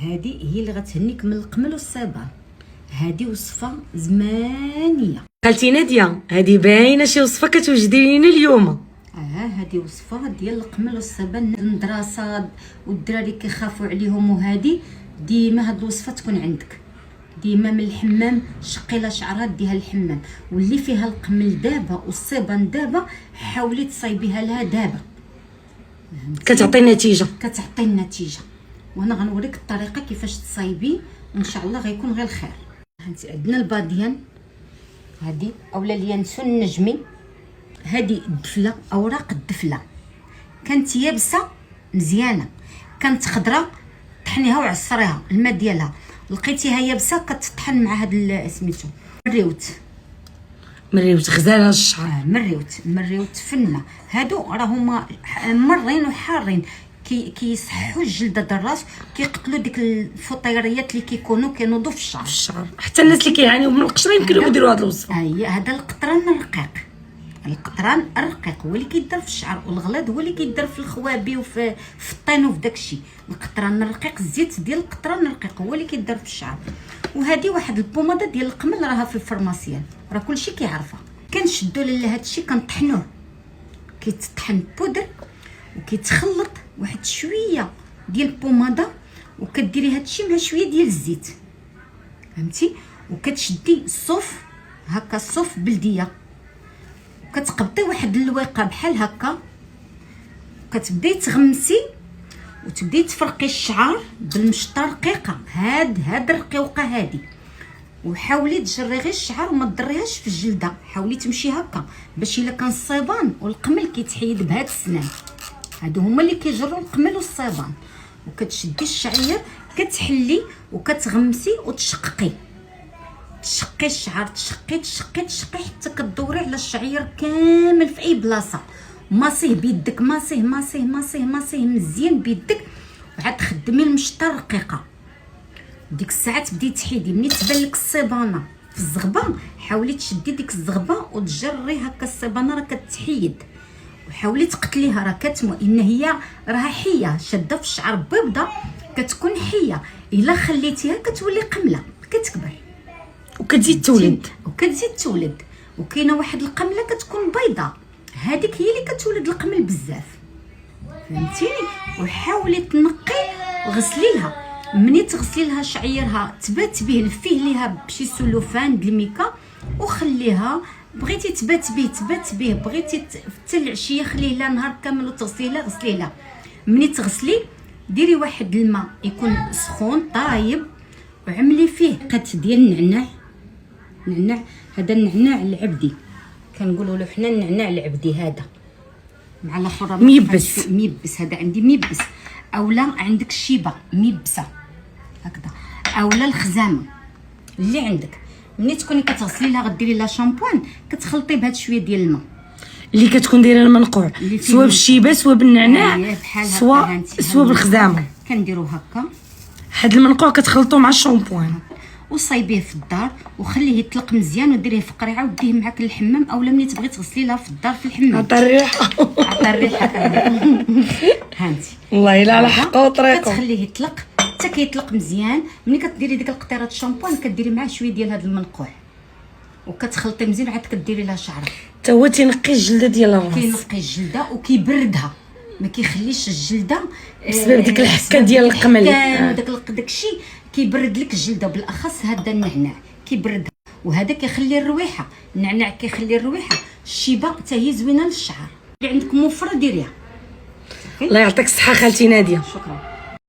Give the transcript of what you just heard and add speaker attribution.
Speaker 1: هذه هي اللي غتهنيك من القمل والصبار. هذه وصفه زمانيه
Speaker 2: خالتي ناديه، هذه باينه شي وصفه كتوجدي لينا اليوم.
Speaker 1: هذه وصفه ديال القمل والصبان. المدرسه والدراري كيخافوا عليهم، وهذه ديما هاد الوصفه تكون عندك ديما. من الحمام شقي لها شعرات ديها الحمام، واللي فيها القمل دابا والصبان دابا حاولي تصايبيها لها دابا،
Speaker 2: كتعطي النتيجه.
Speaker 1: كتعطي النتيجه. وانا غنوريك الطريقه كيفاش تصايبي، وان شاء الله غيكون غير الخير. هانتي عندنا الباديان هذه اولا اليانسون النجمي. هذه الدفله، اوراق الدفله كانت يابسه مزيانه، كانت خضراء طحنيها وعصريها الماء ديالها، لقيتيها يابسه كتطحن مع هذا سميتو
Speaker 2: مريوت غزاله الشعر.
Speaker 1: مريوت فنه. هادو راهما مرين وحارين، كيصحوا الجلده ديال الراس، كيقتلوا ديك الفطيريات اللي كينوضوا في الشعر.
Speaker 2: حتى الناس اللي كيعانيو من القشره يمكنوا يديروا هذه الوصفه.
Speaker 1: هذا القطران الرقيق هو اللي كيدار في الشعر، والغليظ هو اللي كيدار في الخوابي وفي الطين وفي داكشي. القطران الرقيق، الزيت ديال القطران الرقيق هو اللي كيدار في الشعر. وهذه واحد البوماده ديال القمل راها في الفرماسيان، راه كلشي كيعرفها. كنشدوا لاله هادشي كنطحنوه، كيتطحن بودر وكيتخلط واحد شويه ديال البوماده، وكديري هادشي مع شويه ديال الزيت، فهمتي؟ وكتشدي الصوف هكا، الصوف بلديه، كتقبطي واحد اللويقه بحال هكا، كتبداي تغمسي وتبداي تفرقي الشعر بالمشطه رقيقه. هاد الرقيقه هادي، وحاولي تجري غير الشعر وما تضريهاش في الجلده. حاولي تمشي هكا باش الا كان الصيبان والقمل كيتحيد بهاد السنان. هادو هما اللي كيجروا القمل والصيبان. وكتشدي الشعير كتحلي وكتغمسي وتشققي، تشقي الشعر، تشقي حتى كدوري على الشعير كامل في اي بلاصه. ماسيه بيدك، ماسيه مزيان بيدك، وعاد تخدمي المشطه الرقيقه. ديك الساعه تبداي تحيدي. ملي تبان لك الصيبانه في الزغبه، حاولي تشدي ديك الزغبه وتجري هكا الصيبانه راه كتحيد، وحاولي تقتليها راه كتمو، ان هي راها حيه شاده في الشعر بيضه، كتكون حيه. الا خليتيها كتولي قمله كتكبر
Speaker 2: وكتزيد تولد.
Speaker 1: وكاينه واحد القمله كتكون بيضه، هذيك هي اللي كتولد القمل بزاف، فهمتيني؟ وحاولي تنقي وغسلي لها. مني تغسلي لها شعيرها تبات به، لفيه ليها بشي سلوفان بالميكا وخليها. بغيتي تبات به، بغيتي حتى العشيه خليه لها نهار كامل وتغسلي لها، غسلي لها. مني تغسلي ديري واحد الماء يكون سخون طايب، وعملي فيه قط ديال النعناع. هذا النعناع العبدي كنقولوا له حنا النعناع العبدي، هذا مع الاخر ميبس. هذا عندي ميبس، اولا عندك الشيبه ميبسه هكذا، اولا الخزامه اللي عندك. ملي تكوني كتغسلي لها غديري لها شامبوان، كتخلطي بهاد شويه ديال الماء
Speaker 2: اللي كتكون دايره المنقوع، سواء بالشيبه سواء بالنعناع سواء بالخزامه.
Speaker 1: كنديرو هكا.
Speaker 2: هاد المنقوع كتخلطوه مع الشامبوان
Speaker 1: وصايبيه في الدار وخليه يطلق مزيان، وديريه في قريعه وديه معاك للحمام، اولا ملي تبغي تغسلي لها في الدار في الحمام.
Speaker 2: عطا الريحه
Speaker 1: هانتي
Speaker 2: والله الا على حقه وطريقه.
Speaker 1: كتخليه يطلق حتى كيطلق مزيان. ملي كديري ديك القطيره الشامبوان كديري معاه شويه ديال هذا المنقوع وكتخلطي مزيان، عاد كديري لها شعرها.
Speaker 2: حتى هو تينقي الجلده ديال الراس،
Speaker 1: كينقي الجلده وكيبردها، ما كيخليش الجلده
Speaker 2: بسبب ديك الحكه ديال القمل.
Speaker 1: داكشي كيبرد لك الجلده، بالاخص هذا النعناع كيبردها. وهذا كيخلي الرويحه، النعناع كيخلي الرويحه. الشيبه حتى هي زوينه للشعر. اللي عندك موفره ديريها.
Speaker 2: الله يعطيك الصحه خالتي ناديه.
Speaker 1: شكرا.